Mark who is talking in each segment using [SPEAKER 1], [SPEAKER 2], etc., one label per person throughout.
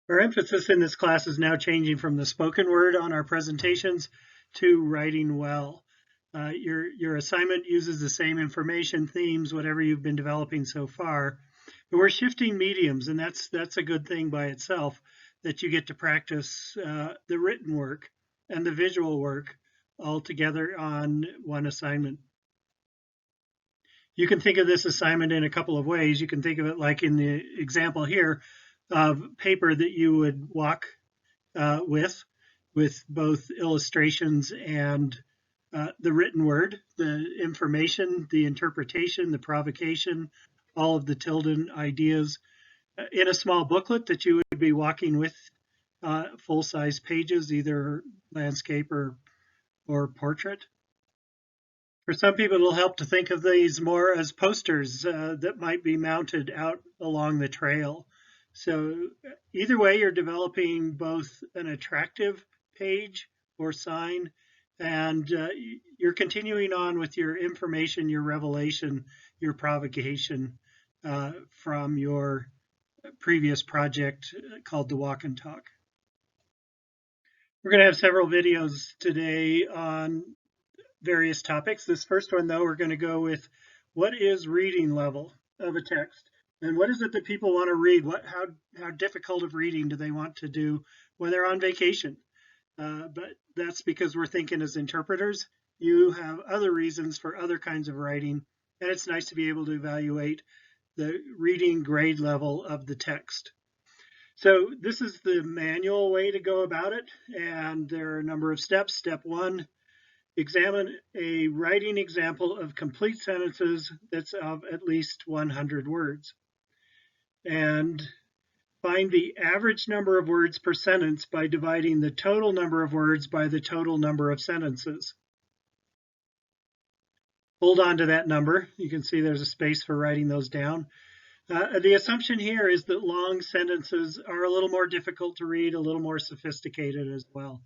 [SPEAKER 1] Our emphasis in this class is now changing from the spoken word on our presentations to writing well. Your assignment uses the same information, themes, whatever you've been developing so far, but we're shifting mediums, and that's a good thing by itself, that you get to practice the written work and the visual work all together on one assignment. You can think of this assignment in a couple of ways. You can think of it like in the example here of paper that you would walk with both illustrations and the written word, the information, the interpretation, the provocation, all of the Tilden ideas in a small booklet that you would be walking with full-size pages, either landscape or portrait. For some people, it'll help to think of these more as posters that might be mounted out along the trail. So either way, you're developing both an attractive page or sign, and you're continuing on with your information, your revelation, your provocation from your previous project called the Walk and Talk. We're going to have several videos today on various topics. This first one, though, we're going to go with what is reading level of a text, and what is it that people want to read? How difficult of reading do they want to do when they're on vacation? But that's because we're thinking as interpreters. You have other reasons for other kinds of writing, and it's nice to be able to evaluate the reading grade level of the text. So this is the manual way to go about it, and there are a number of steps. Step 1, examine a writing example of complete sentences that's of at least 100 words. And find the average number of words per sentence by dividing the total number of words by the total number of sentences. Hold on to that number. You can see there's a space for writing those down. The assumption here is that long sentences are a little more difficult to read, a little more sophisticated as well.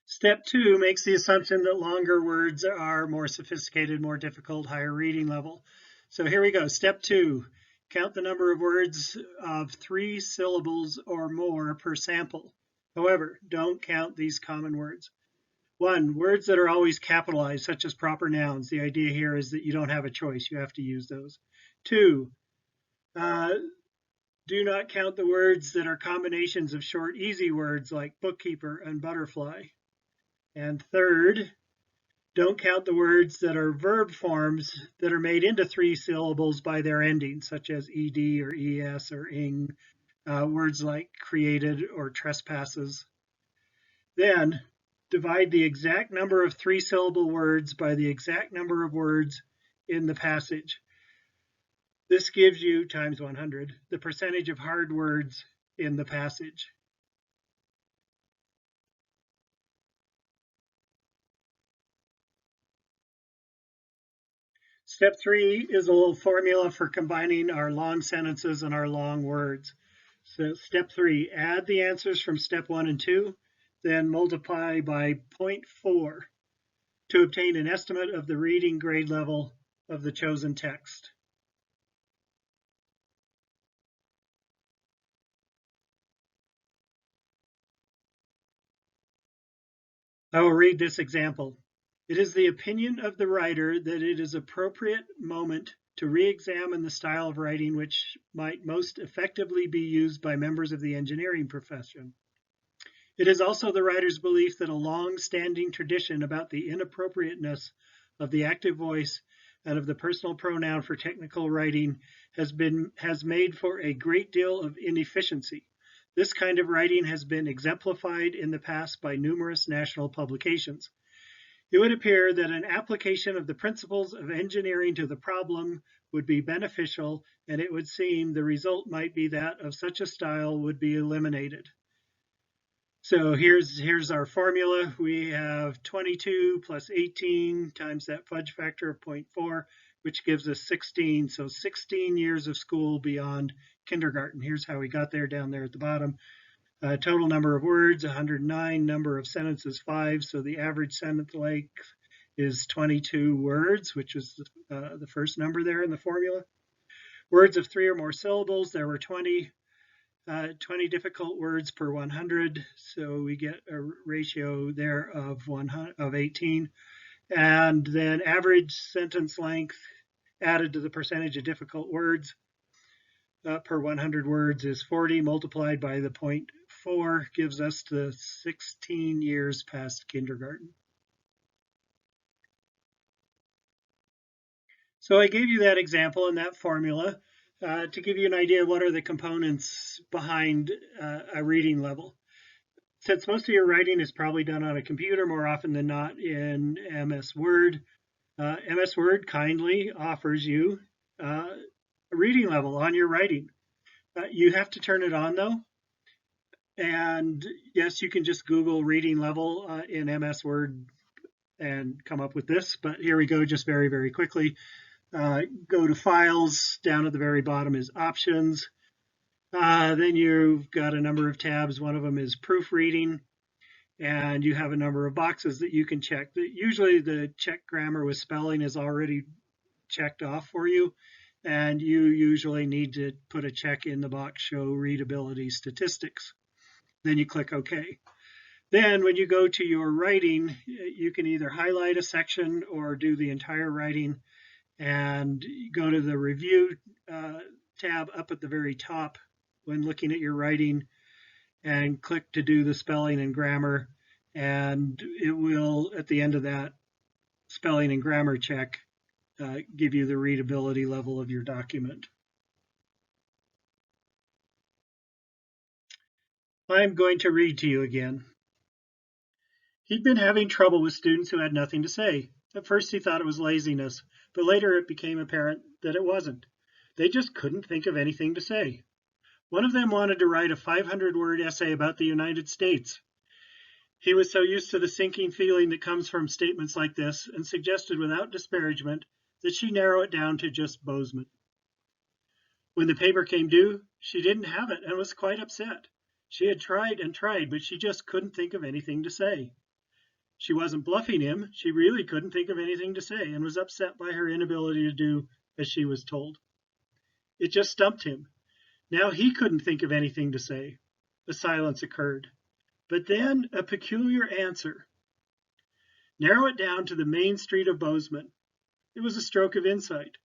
[SPEAKER 1] Step 2 makes the assumption that longer words are more sophisticated, more difficult, higher reading level. So here we go. Step 2, count the number of words of 3 syllables or more per sample. However, don't count these common words. 1, words that are always capitalized, such as proper nouns. The idea here is that you don't have a choice. You have to use those. 2, do not count the words that are combinations of short, easy words like bookkeeper and butterfly. And 3rd, don't count the words that are verb forms that are made into 3 syllables by their ending, such as ed or es or ing, words like created or trespasses. Then divide the exact number of 3-syllable words by the exact number of words in the passage. This gives you, times 100, the percentage of hard words in the passage. Step 3 is a little formula for combining our long sentences and our long words. So step 3, add the answers from step 1 and 2, then multiply by 0.4 to obtain an estimate of the reading grade level of the chosen text. I will read this example. It is the opinion of the writer that it is appropriate moment to re-examine the style of writing which might most effectively be used by members of the engineering profession. It is also the writer's belief that a long-standing tradition about the inappropriateness of the active voice and of the personal pronoun for technical writing has made for a great deal of inefficiency. This kind of writing has been exemplified in the past by numerous national publications. It would appear that an application of the principles of engineering to the problem would be beneficial, and it would seem the result might be that of such a style would be eliminated. So here's our formula. We have 22 plus 18 times that fudge factor of 0.4, which gives us 16. So 16 years of school beyond kindergarten. Here's how we got there down there at the bottom. Total number of words, 109. Number of sentences, 5. So the average sentence length is 22 words, which is the first number there in the formula. Words of 3 or more syllables, there were 20 difficult words per 100, so we get a ratio there of 18. And then average sentence length added to the percentage of difficult words per 100 words is 40, multiplied by the 0.4 gives us the 16 years past kindergarten. So I gave you that example and that formula to give you an idea of what are the components behind a reading level. Since most of your writing is probably done on a computer more often than not in MS Word, MS Word kindly offers you a reading level on your writing. You have to turn it on though. And yes, you can just Google reading level in MS Word and come up with this, but here we go just very, very quickly. Go to Files, down at the very bottom is Options. Then you've got a number of tabs. One of them is Proofreading, and you have a number of boxes that you can check. Usually the check grammar with spelling is already checked off for you, and you usually need to put a check in the box, Show Readability Statistics. Then you click OK. Then when you go to your writing, you can either highlight a section or do the entire writing, and go to the Review tab up at the very top when looking at your writing and click to do the spelling and grammar, and it will, at the end of that spelling and grammar check, give you the readability level of your document. I'm going to read to you again. He'd been having trouble with students who had nothing to say. At first he thought it was laziness, but later it became apparent that it wasn't. They just couldn't think of anything to say. One of them wanted to write a 500-word essay about the United States. He was so used to the sinking feeling that comes from statements like this and suggested without disparagement that she narrow it down to just Bozeman. When the paper came due, she didn't have it and was quite upset. She had tried and tried, but she just couldn't think of anything to say. She wasn't bluffing him. She really couldn't think of anything to say and was upset by her inability to do as she was told. It just stumped him. Now he couldn't think of anything to say. A silence occurred. But then a peculiar answer. Narrow it down to the main street of Bozeman. It was a stroke of insight.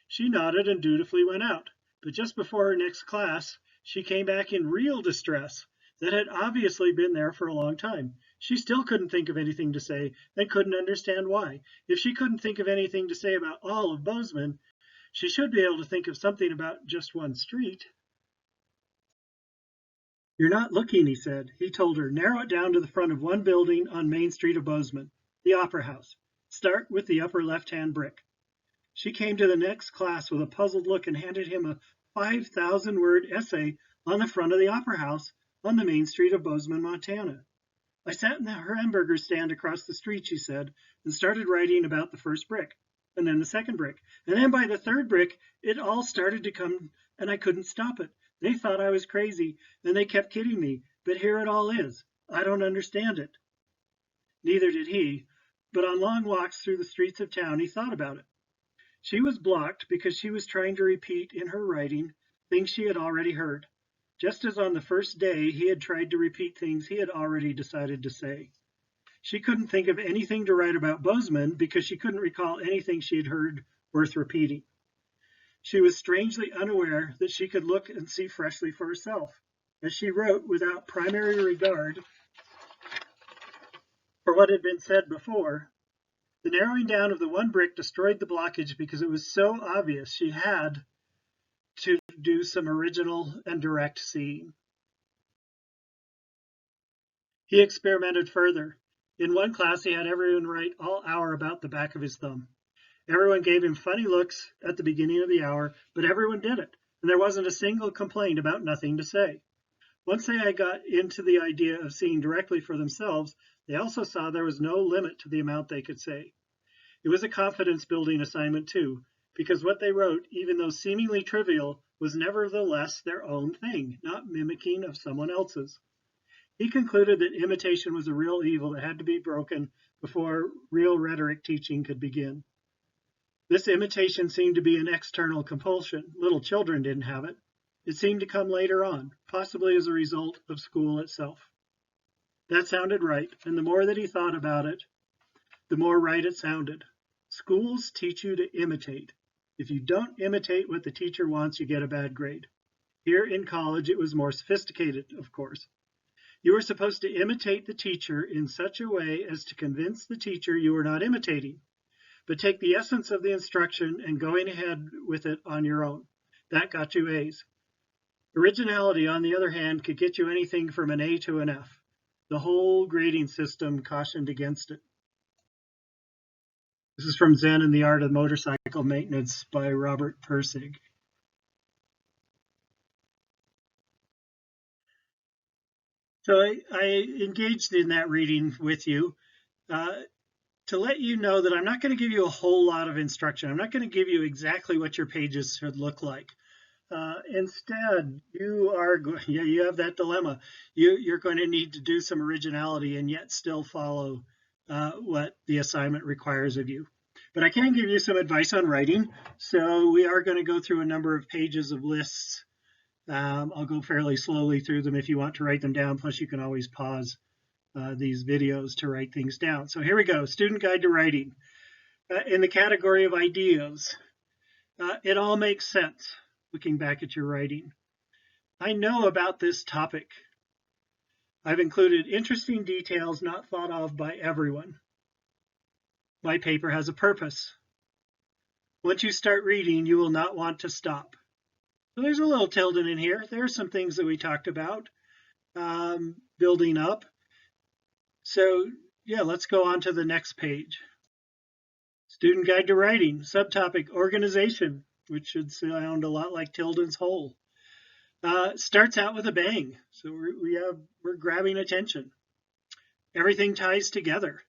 [SPEAKER 1] She nodded and dutifully went out. But just before her next class, she came back in real distress that had obviously been there for a long time. She still couldn't think of anything to say and couldn't understand why. If she couldn't think of anything to say about all of Bozeman, she should be able to think of something about just one street. You're not looking, he said. He told her, narrow it down to the front of one building on Main Street of Bozeman, the Opera House. Start with the upper left-hand brick. She came to the next class with a puzzled look and handed him a 5,000-word essay on the front of the Opera House on the Main Street of Bozeman, Montana. I sat in the hamburger stand across the street, she said, and started writing about the first brick, and then the second brick. And then by the third brick, it all started to come, and I couldn't stop it. They thought I was crazy, and they kept kidding me, but here it all is. I don't understand it. Neither did he, but on long walks through the streets of town, he thought about it. She was blocked because she was trying to repeat in her writing things she had already heard, just as on the first day he had tried to repeat things he had already decided to say. She couldn't think of anything to write about Bozeman because she couldn't recall anything she had heard worth repeating. She was strangely unaware that she could look and see freshly for herself, as she wrote without primary regard for what had been said before. The narrowing down of the one brick destroyed the blockage because it was so obvious she had to do some original and direct seeing. He experimented further. In one class, he had everyone write all hour about the back of his thumb. Everyone gave him funny looks at the beginning of the hour, but everyone did it, and there wasn't a single complaint about nothing to say. Once they had got into the idea of seeing directly for themselves, they also saw there was no limit to the amount they could say. It was a confidence-building assignment, too, because what they wrote, even though seemingly trivial, was nevertheless their own thing, not mimicking of someone else's. He concluded that imitation was a real evil that had to be broken before real rhetoric teaching could begin. This imitation seemed to be an external compulsion. Little children didn't have it. It seemed to come later on, possibly as a result of school itself. That sounded right, and the more that he thought about it, the more right it sounded. Schools teach you to imitate. If you don't imitate what the teacher wants, you get a bad grade. Here in college, it was more sophisticated, of course. You were supposed to imitate the teacher in such a way as to convince the teacher you were not imitating, but take the essence of the instruction and going ahead with it on your own. That got you A's. Originality, on the other hand, could get you anything from an A to an F. The whole grading system cautioned against it. This is from Zen and the Art of Motorcycle Maintenance by Robert Pirsig. So I engaged in that reading with you to let you know that I'm not going to give you a whole lot of instruction. I'm not going to give you exactly what your pages should look like. Instead, you have that dilemma. You're going to need to do some originality and yet still follow what the assignment requires of you. But I can give you some advice on writing. So we are going to go through a number of pages of lists. I'll go fairly slowly through them if you want to write them down. Plus, you can always pause these videos to write things down. So here we go. Student Guide to Writing. In the category of ideas, it all makes sense looking back at your writing. I know about this topic. I've included interesting details not thought of by everyone. My paper has a purpose. Once you start reading, you will not want to stop. So there's a little tilde in here. There are some things that we talked about building up. So yeah, let's go on to the next page. Student Guide to Writing, subtopic organization, which should sound a lot like Tilden's whole. Starts out with a bang. So we're grabbing attention. Everything ties together.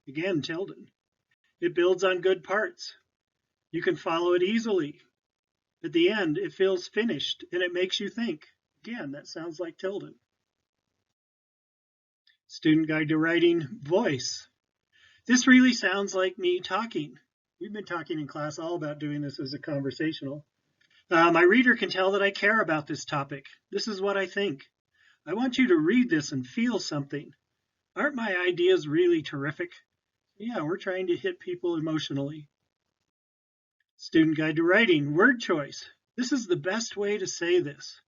[SPEAKER 1] Again, Tilden. It builds on good parts. You can follow it easily. At the end, it feels finished and it makes you think. Again, that sounds like Tilden. Student Guide to Writing, voice. This really sounds like me talking. We've been talking in class all about doing this as a conversational. My reader can tell that I care about this topic. This is what I think. I want you to read this and feel something. Aren't my ideas really terrific? Yeah, we're trying to hit people emotionally. Student Guide to Writing, word choice. This is the best way to say this.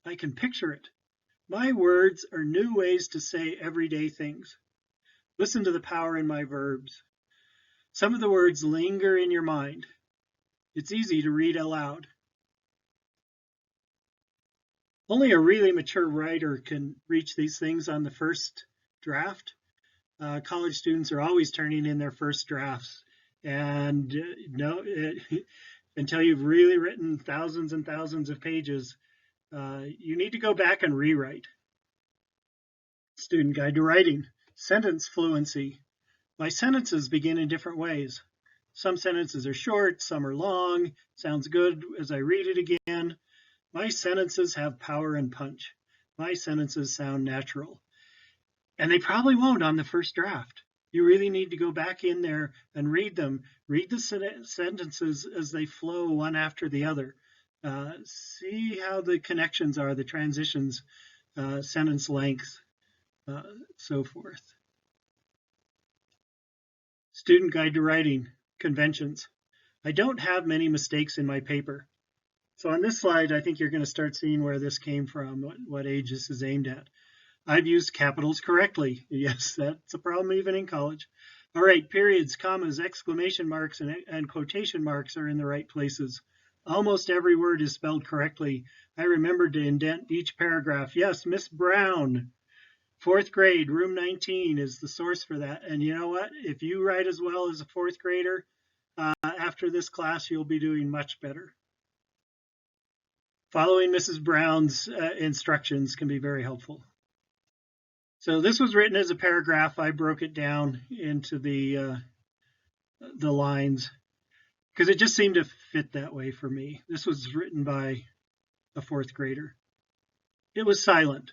[SPEAKER 1] I can picture it. My words are new ways to say everyday things. Listen to the power in my verbs. Some of the words linger in your mind. It's easy to read aloud. Only a really mature writer can reach these things on the first draft. College students are always turning in their first drafts. And until you've really written thousands and thousands of pages, you need to go back and rewrite. Student Guide to Writing, sentence fluency. My sentences begin in different ways. Some sentences are short, some are long. Sounds good as I read it again. My sentences have power and punch. My sentences sound natural. And they probably won't on the first draft. You really need to go back in there and read them. Read the sentences as they flow one after the other. See how the connections are, the transitions, sentence length, so forth. Student Guide to Writing, conventions. I don't have many mistakes in my paper. So on this slide, I think you're going to start seeing where this came from, what age this is aimed at. I've used capitals correctly. Yes, that's a problem even in college. All right, periods, commas, exclamation marks, and quotation marks are in the right places. Almost every word is spelled correctly. I remembered to indent each paragraph. Yes, Miss Brown, 4th grade, room 19 is the source for that. And you know what? If you write as well as a 4th grader, after this class, you'll be doing much better. Following Mrs. Brown's instructions can be very helpful. So this was written as a paragraph. I broke it down into the lines because it just seemed to fit that way for me. This was written by a 4th grader. It was silent.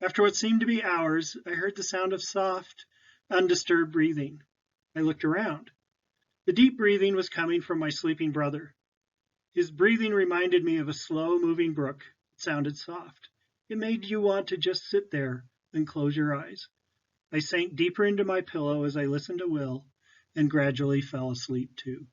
[SPEAKER 1] After what seemed to be hours, I heard the sound of soft, undisturbed breathing. I looked around. The deep breathing was coming from my sleeping brother. His breathing reminded me of a slow-moving brook. It sounded soft. It made you want to just sit there and close your eyes. I sank deeper into my pillow as I listened to Will and gradually fell asleep too.